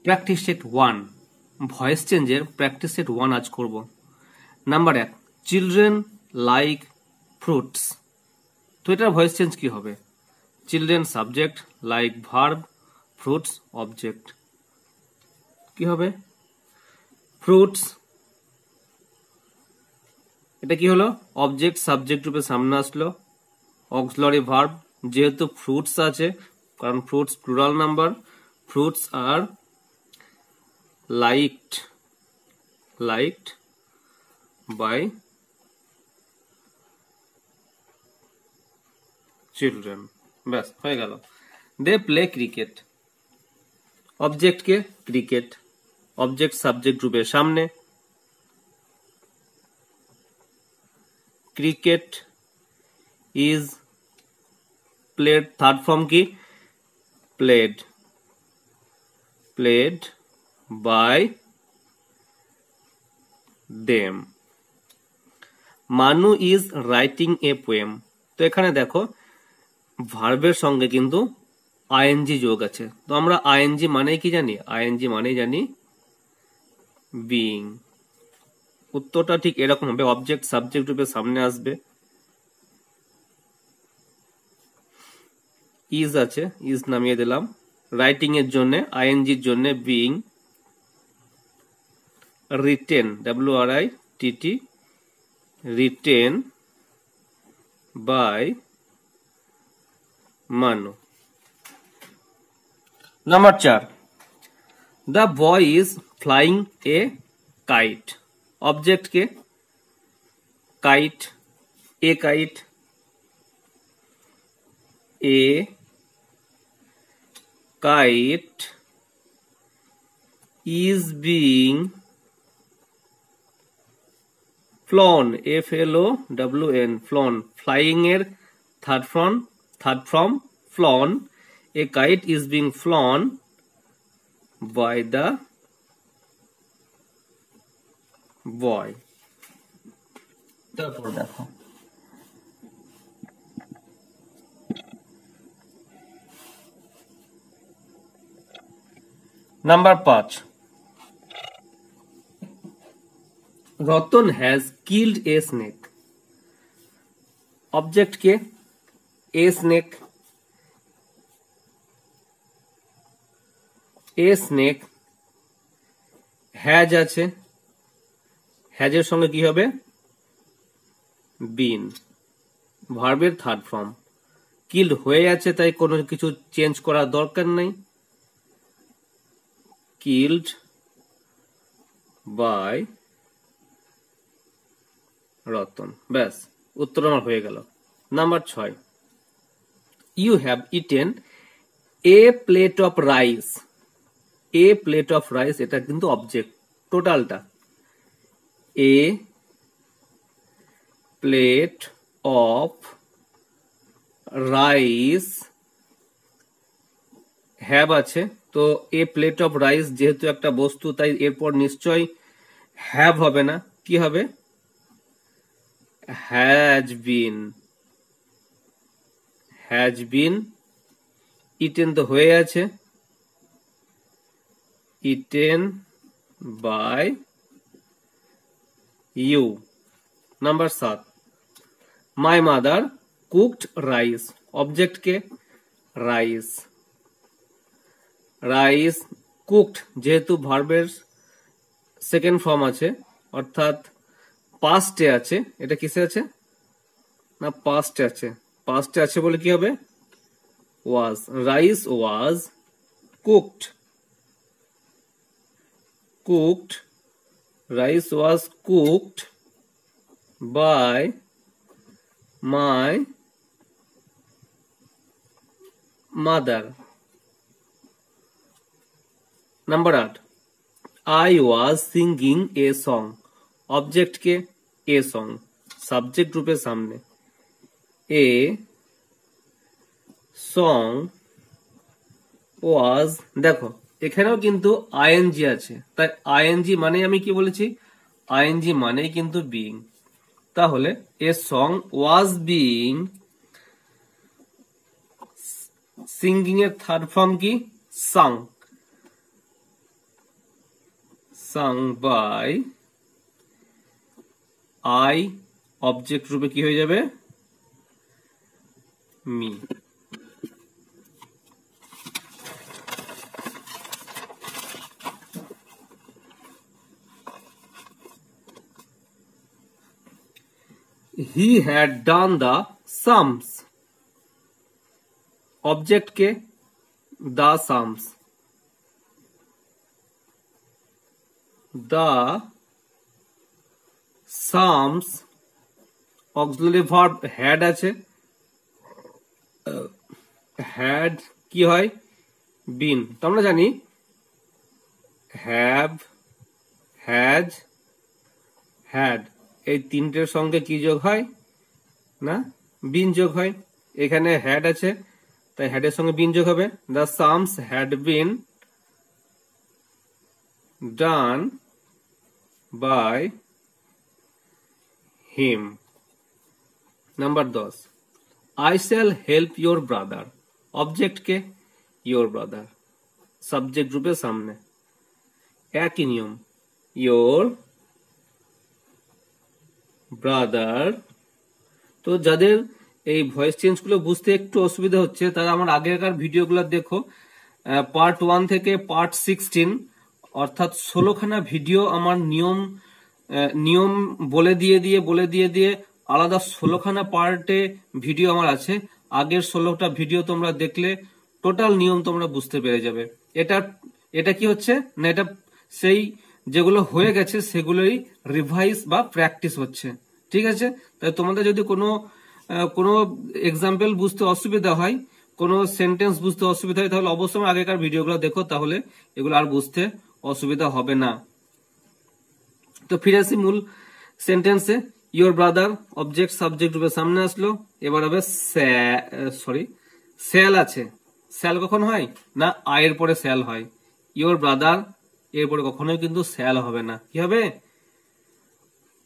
Practice set 1 voice চেঞ্জের practice set 1 আজ করব। Number 1 children like fruits. তো এটার ভয়েস চেঞ্জ কি হবে? Children subject, like verb, fruits object. কি হবে? ফ্রুটস এটা কি হলো? অবজেক্ট সাবজেক্ট রূপে সামনে আসলো, অক্সিলারি ভার্ব যেহেতু ফ্রুটস আছে, কারণ ফ্রুটস প্লুরাল নাম্বার, ফ্রুটস আর liked by children। ব্যাস হয়ে গেল। দে প্লে ক্রিকেট, অবজেক্ট কে ক্রিকেট, অবজেক্ট সাবজেক্ট রূপে সামনে, cricket is played, third form কি played by them। Manu is writing a poem. তো এখানে দেখো ভার্বের সঙ্গে কিন্তু আইএনজি যোগ আছে। তো আমরা আইএনজি মানেই কি জানি? আইএনজি মানেই জানি বিইং। উত্তরটা ঠিক এরকম হবে, অবজেক্ট সাবজেক্ট রূপে সামনে আসবে, ইজ আছে, ইজ নামিয়ে দিলাম, রাইটিং এর জন্য আইএনজির জন্য being, written WRITT written by Manu. Number 4 the boy is flying a kite, object কে kite, a kite, a kite is being flown, FLOWN, flown, flying এর third form flown, a kite is being flown by the boy। তারপর দেখো number 5 Ratan has killed a snake, object K a snake, a snake, has আছে, হ্যাজের সঙ্গে কি হবে বিন, ভার্বের third form, killed হয়ে আছে তাই কোনো কিছু চেঞ্জ করার দরকার নেই, killed by রতন। ব্যাস উত্তর আমার হয়ে গেল। Number 6 you have eaten a plate of rice, a plate of rice এটা কিন্তু অবজেক্ট, টোটালটা a plate of rice, have আছে, তো এ প্লেট অফ রাইস যেহেতু একটা বস্তু তাই এরপর নিশ্চয় হ্যাভ হবে না, কি হবে হ্যাজ বিন, ইটেন তো হয়ে আছে, eaten by you. Number 7 my mother cooked rice, object কে রাইস, রাইস কুকড যেহেতু ভার্বের সেকেন্ড ফর্ম আছে অর্থাৎ পাস্টে আছে, এটা কিসে আছে না পাস্টে আছে, পাস্টে আছে বলে কি হবে was, rice was cooked, rice was cooked by my mother. Number 8 I was singing a song, object কে a song, সাবজেক্ট রূপে সামনে, a song was, দেখো এখানেও কিন্তু আইএনজি আছে, তাই আইএনজি মানে আমি কি বলেছি আইএনজি মানেই কিন্তু বিইং, তাহলে a song was being, singing এর থার্ড ফর্ম কি সাং, সাং বাই আই অবজেক্ট রূপে কি হয়ে যাবে me. He had done the sums. Object के the sums. The sums auxiliary verb had আছে, had কি হয় been। তো আমরা জানি have, has, had এই তিনটের সঙ্গে কি যোগ হয় না বিন যোগ হয়। এখানে হ্যাড আছে তাই হ্যাডের সঙ্গে বিন যোগ হবে। The sums had been done by him. Number 10 I shall help your brother object কে ইয়োর ব্রাদার সাবজেক্ট রূপে সামনে একই নিয়ম ইয়োর ব্রাদার। তো যাদের এই ভয়েস চেঞ্জ গুলো বুঝতে একটু অসুবিধা হচ্ছে তারা আমার আগেকার ভিডিওগুলো দেখো, পার্ট 1 থেকে পার্ট 16 অর্থাৎ 16খানা ভিডিও আমার নিয়ম বলে দিয়ে আলাদা 16খানা পার্টে ভিডিও আমার আছে। আগের 16টা ভিডিও তোমরা দেখলে টোটাল নিয়ম তোমরা বুঝতে পেরে যাবে। এটা কি হচ্ছে না, এটা সেই যেগুলো হয়ে গেছে সেগুলোই রিভাইজ বা প্র্যাকটিস হচ্ছে, ঠিক আছে। তাই তোমাদের যদি কোনো এক্সাম্পল বুঝতে অসুবিধা হয়, কোনো সেন্টেন্স বুঝতে অসুবিধা হয়, তাহলে অবশ্যই আগেকার ভিডিওগুলো দেখো, তাহলে এগুলো আর বুঝতে অসুবিধা হবে না। তো ফিরে আসি মূল সেন্টেন্সে। ইয়োর ব্রাদার অবজেক্ট সাবজেক্ট রূপে সামনে আসলো। এবার হবে স্যাল আছে। স্যাল কখন হয় না আয়ের পরে স্যাল হয়। ইয়োর ব্রাদার এরপরে কখনোই কিন্তু স্যাল হবে না, কি হবে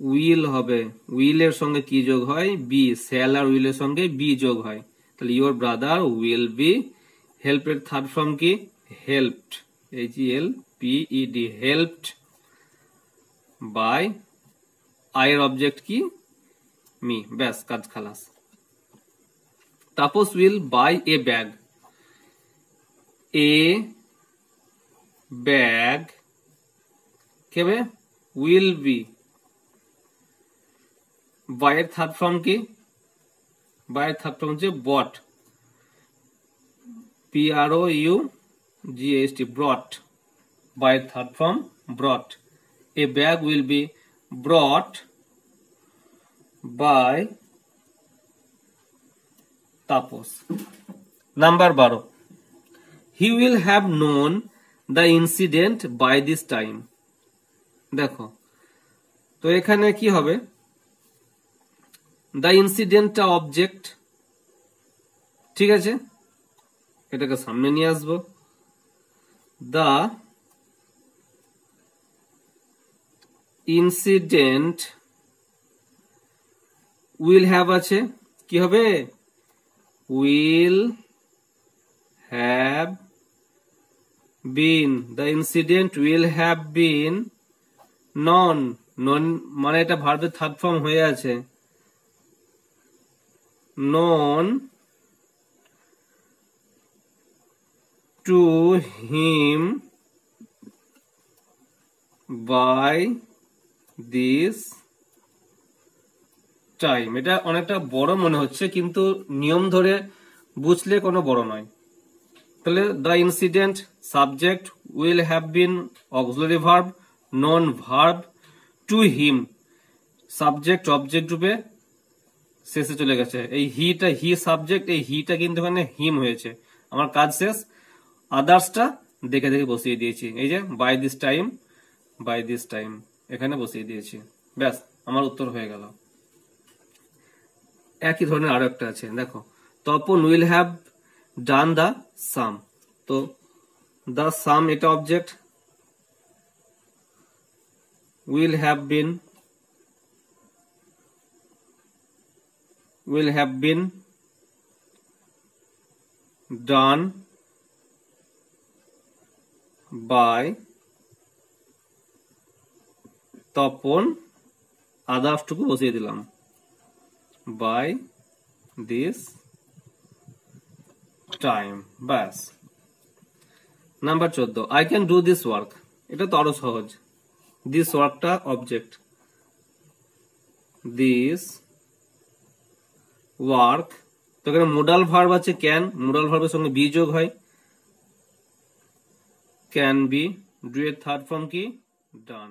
উইল হবে। উইলের সঙ্গে কি যোগ হয় বি, স্যাল আর উইলের সঙ্গে বি যোগ হয়। তাহলে ইয়োর ব্রাদার উইল বি হেল্পের থার্ড ফর্ম কি হেল্পড, HELPED হেল্পড বাই আয়ের অবজেক্ট কি মি, ব্যাস কাজ খালাস। Tapas will buy a bag, a bag কি হবে উইল বি বাই এর থার্ড ফর্ম কি বাই এর থার্ড ফর্ম হচ্ছে বট, BROUGHT ব্রট, বাই এর third form brought. A bag will be brought by Tapas. Number 12 he will have known the incident by this time. দেখো তো এখানে কি হবে দ্য ইনসিডেন্টটা অবজেক্ট, ঠিক আছে, এটাকে সামনে নিয়ে আসবো। দ্য ইনসিডেন্ট উইল হ্যাভ আছে, কি হবে will have been, the incident will have been known, known মানে এটা ভার্বের থার্ড ফর্ম হয়ে আছে, known to him by this time। এটা অনেকটা বড় মনে হচ্ছে কিন্তু নিয়ম ধরে বুঝলে কোনো বড় নয়। তাহলে the incident subject will have been auxiliary verb, known verb, to him subject object রূপে শেষে চলে গেছে। এই হি সাবজেক্ট, এই হিটা কিন্তু এখানে হিম হয়েছে। আমার কাজ শেষ, আদার্সটা দেখে বসিয়ে দিয়েছি। এই যে বাই দিস টাইম এখানে বসিয়ে দিয়েছি, ব্যাস আমার উত্তর হয়ে গেল। একই ধরনের আরো একটা আছে, দেখো Tapan will have done the sum. তো দা সাম এটা object, will have been done by Tapan আদার্সটুকু বসিয়ে দিলাম, বাই দিস টাইম, ব্যাস। Number 14, I can do this work. এটা তো আরো সহজ, দিস ওয়ার্কটা অবজেক্ট, দিস ওয়ার্ক, তো এখানে মোডাল ভার্ব আছে ক্যান, মোডাল ভার্বের সঙ্গে বি যোগ হয়, ক্যান বি, ডু এর থার্ড ফর্ম কি, ডান।